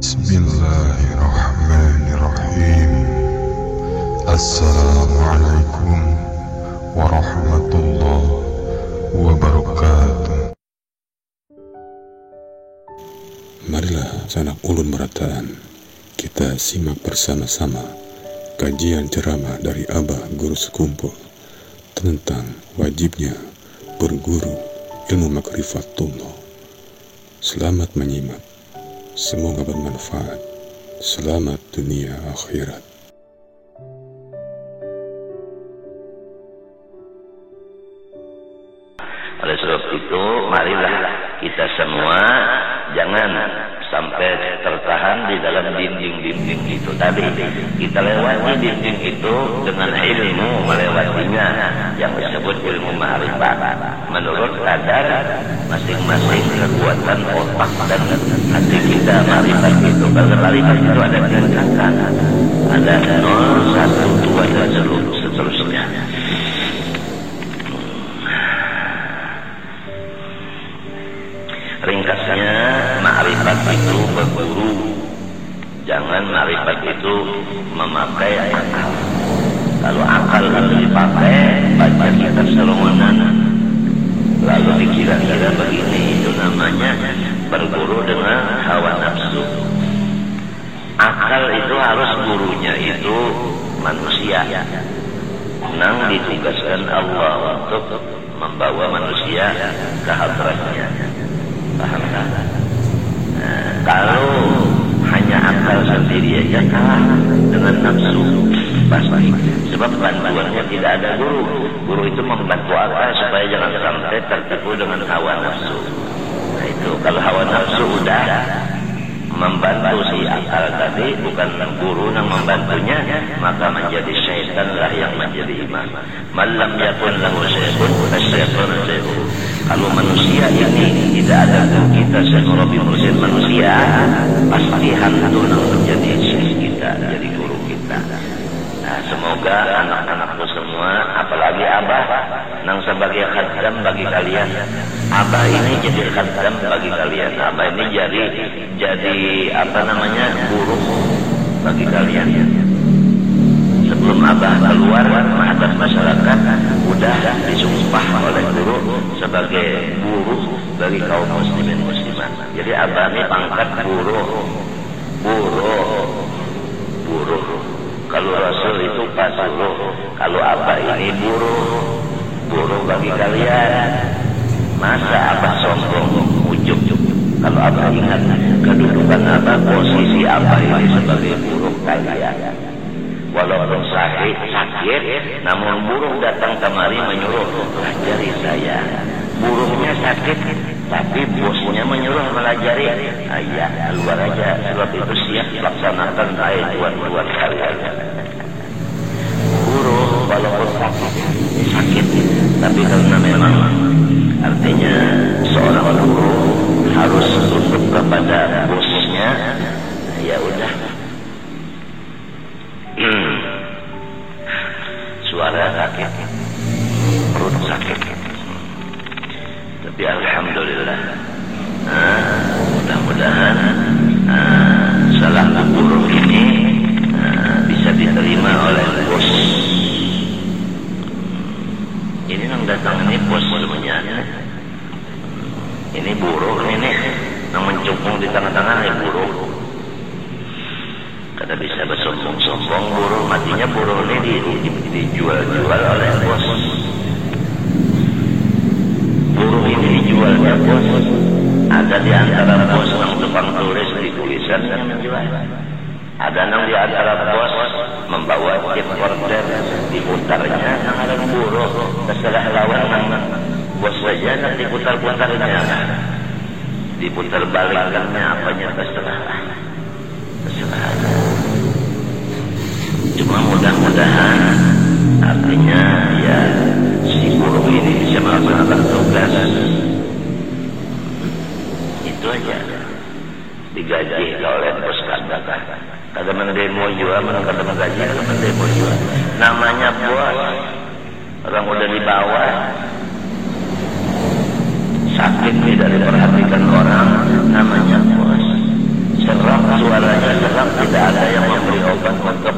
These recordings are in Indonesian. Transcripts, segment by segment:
Bismillahirrahmanirrahim. Assalamualaikum warahmatullahi wabarakatuh. Marilah sanak ulun berataan, kita simak bersama-sama kajian ceramah dari Abah Guru Sekumpul tentang wajibnya berguru ilmu makrifatullah. Selamat menyimak, semoga bermanfaat. Selamat dunia akhirat. Oleh sebab itu, marilah kita semua jangan sampai tertahan di dalam dinding-dinding itu tadi. Kita lewati dinding itu dengan ilmu, melewatinya yang disebut ilmu ma'rifat. Menurut kadar masing-masing kekuatan otak dan hati kita, ma'rifat itu. Kalau ma'rifat itu ada tingkatan, ada 0, 1, 2 dan seterusnya. Ringkasnya, ma'rifat itu berguru. Jangan ma'rifat itu memakai akal. Kalau akal itu dipakai, baca kitab seromonan, lalu dikira-kira begini, itu namanya berguru dengan hawa nafsu. Akal itu harus gurunya itu manusia. Nang ditugaskan Allah untuk membawa manusia ke hadratnya. Paham tak? Kalau hanya akal sendiri aja kalah dengan nafsu pasti. Sebab bantuannya tidak ada guru. Guru itu membantu akal supaya jangan sampai tertipu dengan hawa nafsu. Nah itu, kalau hawa nafsu udah membantu si akal tadi, bukan guru yang membantunya, maka menjadi syaitanlah yang menjadi imam. Malam yakun lahu syaitun, asyaitan syai'un. Kalau manusia ini tidak ada guru kita, Syekh Musin manusia, pasti hantu yang menjadi syekh kita, jadi guru kita. Nah, semoga anak-anakku semua, apalagi Abah, nang sebagai khadam bagi kalian. Abah ini jadi khadam bagi kalian. Abah ini jadi guru bagi kalian. Sebelum Abah keluar menghadap masyarakat, udah disumpah oleh guru sebagai guru bagi kaum muslimin muslimat. Jadi Abah ini pangkat guru. Kalau Rasul itu pasuruh, kalau Abah ini guru bagi kalian. Masa Abah sombong, ujub. Kalau Abah ingat kedudukan Abah, posisi Abah ini sebagai guru kalian. Walaupun sakit, namun burung datang kemari menyuruh, pelajari saya. Burungnya sakit, tapi bosnya menyuruh melajari. Ayah, keluar aja, sebab itu siap laksanakan tuan-tuan kalian. Burung walaupun sakit, tapi karena memang artinya seorang guru harus tunduk kepada bosnya, ya udah. Suara sakit, perut sakit, tapi alhamdulillah, mudah-mudahan salah guru ini bisa diterima oleh bos. Ini yang datang ini bos semuanya. Ini buruh ini yang mencungkung di tengah-tengah ya buruh. Kada bisa bersombong-sombong buruh, matinya buruh ini dijual-jual oleh bos. Buruh ini dijualnya bos. Ada di antara bos yang tukang tulis di tulisan yang menjual. Ada yang di antara bos membawa chip order, diputarnya yang ada buruh. Terserah lawan yang bos saja yang diputar-putarnya. Diputar balikannya apanya terserah. Cuma mudah-mudahan artinya ya si burung ini bisa melaksanakan tugas. Itu aja. Digaji oleh bos kada mendemo juga, kada menggaji, kada mendemo juga. Namanya bos, orang udah di bawah, sakit tidak diperhatikan orang, namanya bos. Serap suaranya serak, tidak ada yang memberi obat untuk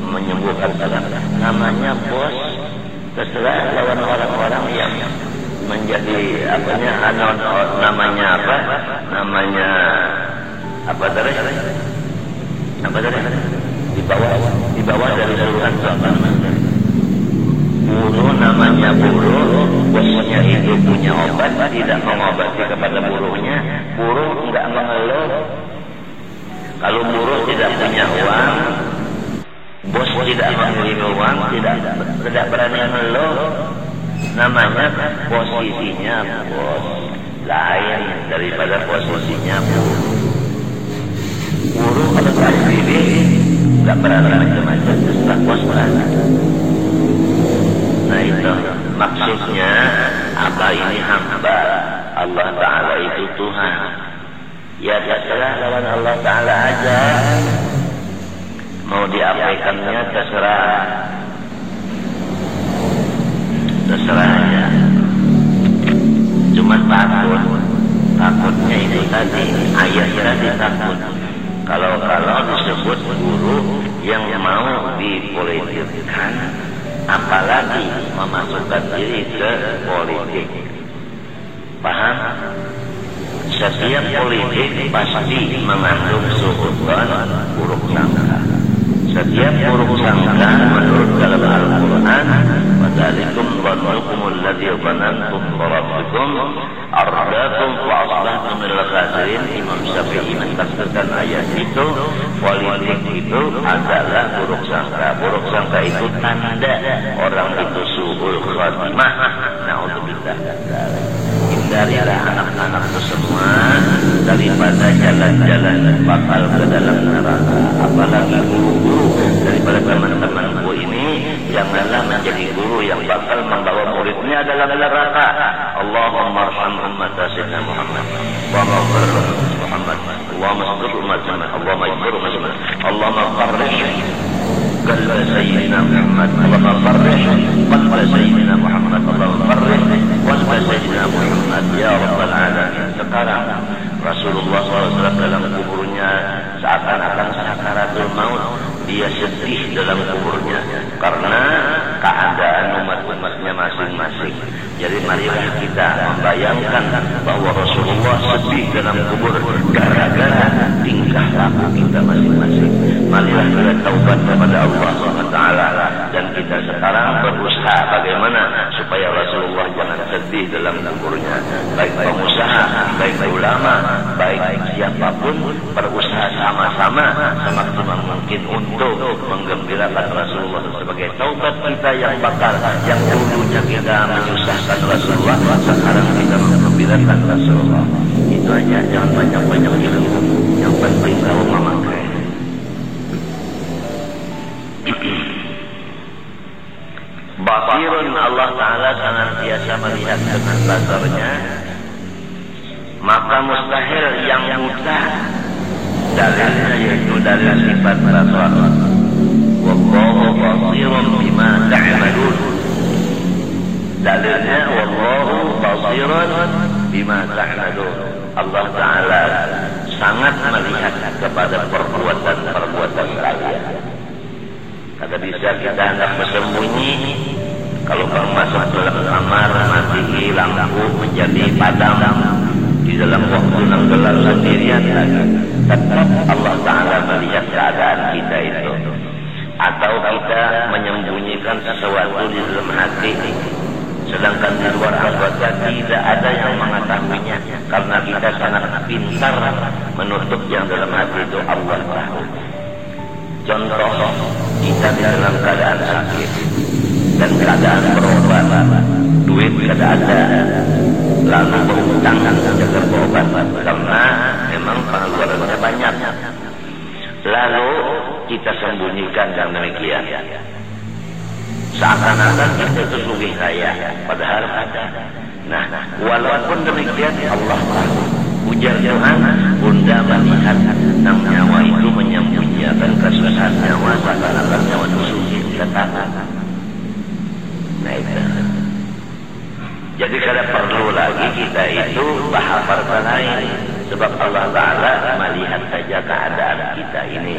menyembuhkan serak. Namanya bos. Terserah lawan orang-orang yang menjadi namanya apa tadi? Di bawah dari seluruhan apa namanya? Buruh, namanya buruh, bosnya itu punya obat, tidak mengobati kepada buruhnya, buruh enggak mengeluh. Kalau buruh tidak punya uang, bos tidak mengirim uang, tidak berani mengeluh, namanya posisinya bos lain daripada posisinya buruh. Buruh kalau sendiri enggak berani macam-macam, terserah bos berani. Nah itu maksudnya, apa ini hamba, Allah Ta'ala itu Tuhan. Ya terserah lawan Allah Ta'ala aja, mau diabaikannya terserah aja. Cuman takutnya itu tadi, ayat tadi takut. Kalau disebut guru yang mau dipolitikkan, apalagi memasukkan diri ke politik. Paham? Setiap politik pasti mengandung suudzon, buruk sangka. Setiap buruk sangka menurut dalam Al-Quran, "Wadzalikum dhannukum alladzi dhanantum bi rabbikum ardaakum wa asbahtum minal khasirin." Imam Syafi'i mentafsirkan ayat itu, politik itu adalah buruk sangka. Buruk sangka itu tanda orang itu su'ul khatimah. Na'udzubillah. Hindarilah anak-anak itu semua daripada jalan-jalan bakal ke dalam neraka. Apalagi guru-guru daripada teman-temanku ini, janganlah menjadi guru yang bakal membawa muridnya dalam neraka. Allahumma arham ummat sayyidina Muhammad, Allahumma ighfir Muhammad, Allahumma ighfir ummat Muhammad, Allahumma ighfir Muhammad, Allahumma farrij qalba sayyidina Muhammad, Allahumma farrij qalba sayyidina Muhammad, Allahumma farrij qalba sayyidina Muhammad ya rabbal alamin. Sekarang Rasulullah SAW dalam kuburnya seakan-akan sakaratul maut, dia sedih dalam kuburnya karena keadaan umat-umatnya masing-masing. Jadi marilah kita membayangkan bahwa Rasulullah sedih dalam kubur gara-gara tingkah laku kita masing-masing. Marilah kita taubat kepada Allah SWT, dan kita sekarang berusaha bagaimana supaya Rasulullah jangan sedih dalam kuburnya. Baik pengusaha, baik ulama, baik siapapun, berusaha sama-sama semaksimal mungkin untuk menggembirakan Rasulullah sebagai taubat kita yang bakal, yang dulunya kita menyusahkan Rasulullah, sekarang kita menggembirakan Rasulullah. Itu aja, jangan banyak-banyak ilmu, yang penting tahu memakai. Basirun, Allah Ta'ala senantiasa melihat dengan basarnya, maka mustahil yang buta. Dalilnya yaitu dalil sifat Rasulullah. Wallahu basirun bima ta'malun. Dalilnya wallahu basirun bima ta'malun. Allah Ta'ala sangat melihat kepada perbuatan-perbuatan kalian. Kada bisa kita hendak bersembunyi, kalau kamu masuk dalam kamar mati lampu menjadi padam di dalam waktu yang gelap sendirian, tetap Allah Ta'ala melihat keadaan kita itu. Atau kita menyembunyikan sesuatu di dalam hati, sedangkan di luar anggota tidak ada yang mengetahuinya, karena kita sangat pintar menutup yang dalam hati itu. Allah tahu. Contoh, kita di dalam keadaan sakit dan keadaan berobat, duit tidak ada, lalu berhutang jaga berobat karena memang pengeluarannya banyak, lalu kita sembunyikan yang demikian, seakan-akan kita itu sugih raya, padahal ada. Nah, walaupun demikian Allah tahu. Ujar Tuhan, Bunda melihat nang nyawa itu menyembunyikan kesusahan nyawa, seakan-akan nyawa itu sugih ketakutan. Nah itu. Jadi kada perlu lagi kita itu bahas lain, sebab Allah Ta'ala melihat saja keadaan kita ini.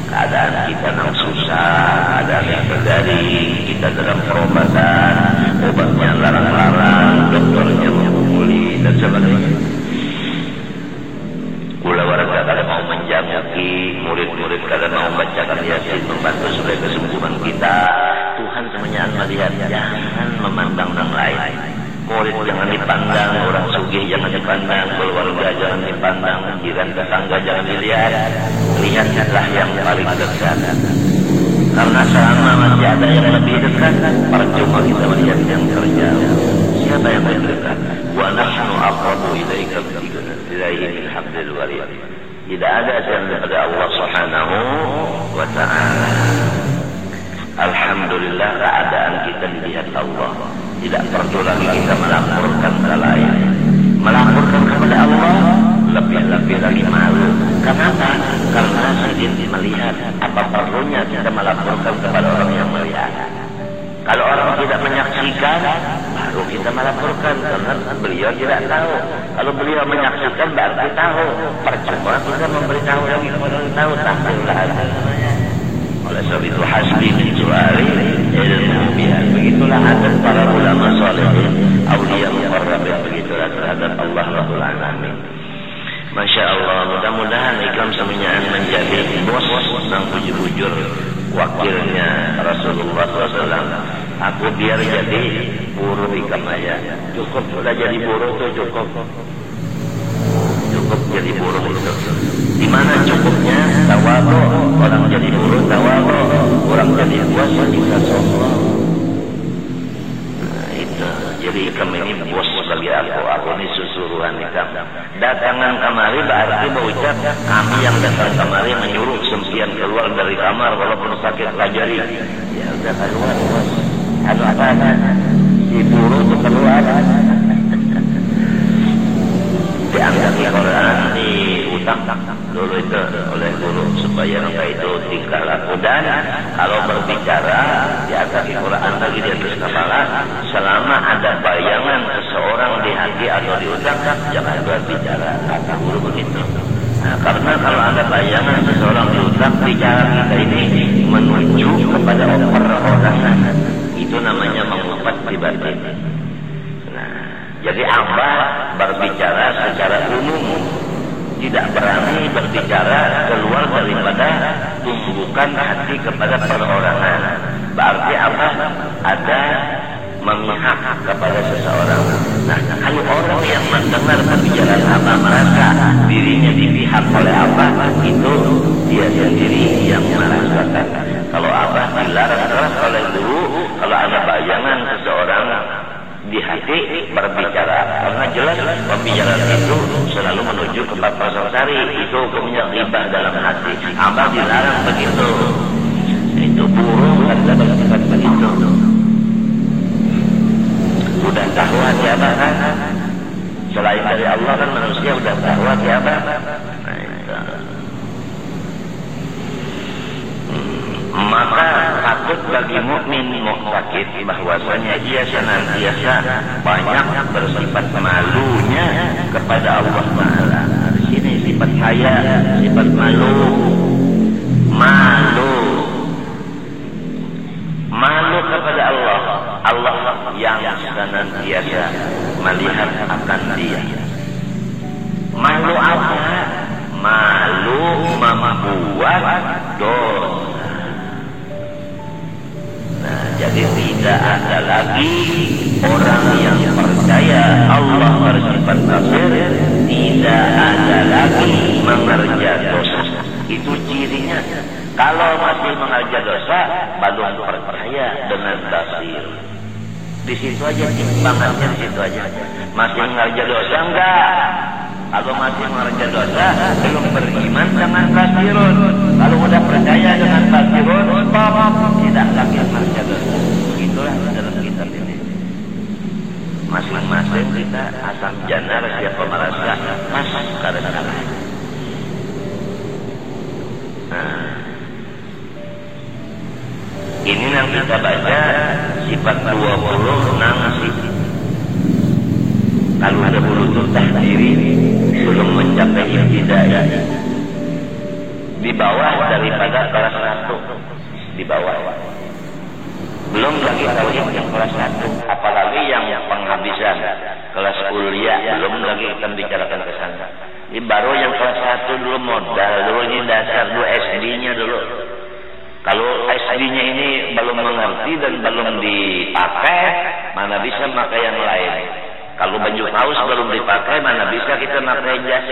Keadaan kita yang susah, keadaan yang terjadi, kita dalam perobatan, obatnya larang-larang, dokternya memukuli dan sebagainya. Kula warga kada mau menjamuki, murid-murid kada mau bacakan Yasin membantu supaya kesembuhan kita. Tuhan semuanya melihat, jangan memandang orang lain. Murid jangan dipandang, orang sugih jangan dipandang, keluarga jangan dipandang, jiran tetangga jangan dilihat. Lihatlah yang paling dekat. Karena selama masih ada yang lebih dekat, percuma kita melihat yang terjauh. Siapa yang lebih dekat? Wa nahnu aqrabu ilaika min hablil warid. Tidak ada yang daripada Allah Subhanahu wa ta'ala. Alhamdulillah keadaan kita dilihat Allah. Tidak perlu lagi kita melaporkan ke lain. Melaporkan kepada Allah lebih-lebih lagi malu. Kenapa? Karena sedih melihat. Apa perlunya kita melaporkan kepada orang yang melihat? Kalau orang tidak menyaksikan, baru kita melaporkan karena beliau tidak tahu. Kalau beliau menyaksikan, berarti tahu. Percuma kita memberitahu lagi kepada orang tahu, tampillah namanya. Oleh sebab itu hasbi min su'ali ilmu biha. Begitulah adat para ulama salihin, auliya muqarrabin, begitulah terhadap Allah Rabbul Alamin. Masya Allah, mudah-mudahan ikram semuanya menjadi bos dan bujur-bujur wakilnya Rasulullah SAW. Aku biar jadi buruh ikam aja. Cukup sudah jadi buruh itu cukup. Cukup jadi buruh itu. Di mana cukupnya? Tawadhu. Orang jadi buruh tawadhu. Orang jadi bos kita sombong. Nah, itu. Jadi ikam ini bos bagi aku. Aku ini susuruhan ikam. Datangan kamari berarti berucap kami yang datang kamari menyuruh sempian keluar dari kamar walaupun sakit pelajari. Ya udah keluar bos. Kalau apa si buruh itu keluar. Diangkat di Quran di utang dulu itu oleh guru supaya mereka itu tingkah laku, dan kalau berbicara diangkat di Quran lagi di atas kepala selama ada bayangan seseorang di hati atau di utak jangan berbicara, kata guru begitu. Nah, karena kalau ada bayangan seseorang di utak, bicara kita ini menuju kepada perorangan, itu namanya mengumpat di batin. Jadi Abah berbicara secara umum, tidak berani berbicara keluar daripada tumbukan hati kepada perorangan. Berarti Abah ada memihak kepada seseorang. Nah, kalau orang yang mendengar pembicaraan Abah merasa dirinya dipihak oleh Abah, itu dia sendiri yang merasakan. Kalau Abah dilarang keras oleh guru, kalau ada bayangan seseorang di hati berbicara, karena jelas pembicaraan itu selalu menuju ke bab prasari, itu hukumnya ghibah dalam hati. Abah dilarang begitu. Itu buruk dan bersikap begitu. Udah tahu hati Abah kan? Selain dari Allah kan manusia udah tahu hati Abah. Maka takut bagi mukmin muqtaqid bahwasanya ia senantiasa banyak bersifat malunya kepada Allah Taala. Di sini sifat haya, sifat malu kepada Allah. Allah yang senantiasa melihat akan dia. Malu apa? Malu membuat dosa. Nah, jadi tidak ada lagi orang yang percaya Allah bersifat basir, tidak ada lagi mengerja dosa. Itu cirinya. Kalau masih mengerja dosa, belum percaya dengan basir. Di situ aja timbangannya, di situ aja. Masih mengerja dosa enggak? Kalau masih mengerja dosa, belum beriman dengan basirun. Kalau sudah percaya dengan basirun, tidak lagi mengerja dosa. Itulah dalam kitab ini. Masing-masing kita asam janar siapa merasa pas kadang-kadang. Nah, ini yang kita baca sifat 20 nangsi. Kalau ada bulu tahdiri belum mencapai ibtidai. di bawah daripada kelas 1, di bawah. Belum lagi tauhid yang kelas 1, apalagi yang penghabisan kelas kuliah, belum lagi kita bicarakan ke sana. Ini baru yang kelas 1 dulu, modal dulu, ini dasar dulu, SD-nya dulu. Kalau SD-nya ini belum mengerti dan belum dipakai, mana bisa pakai yang lain. Kalau baju kaos belum dipakai, mana bisa kita pakai jas.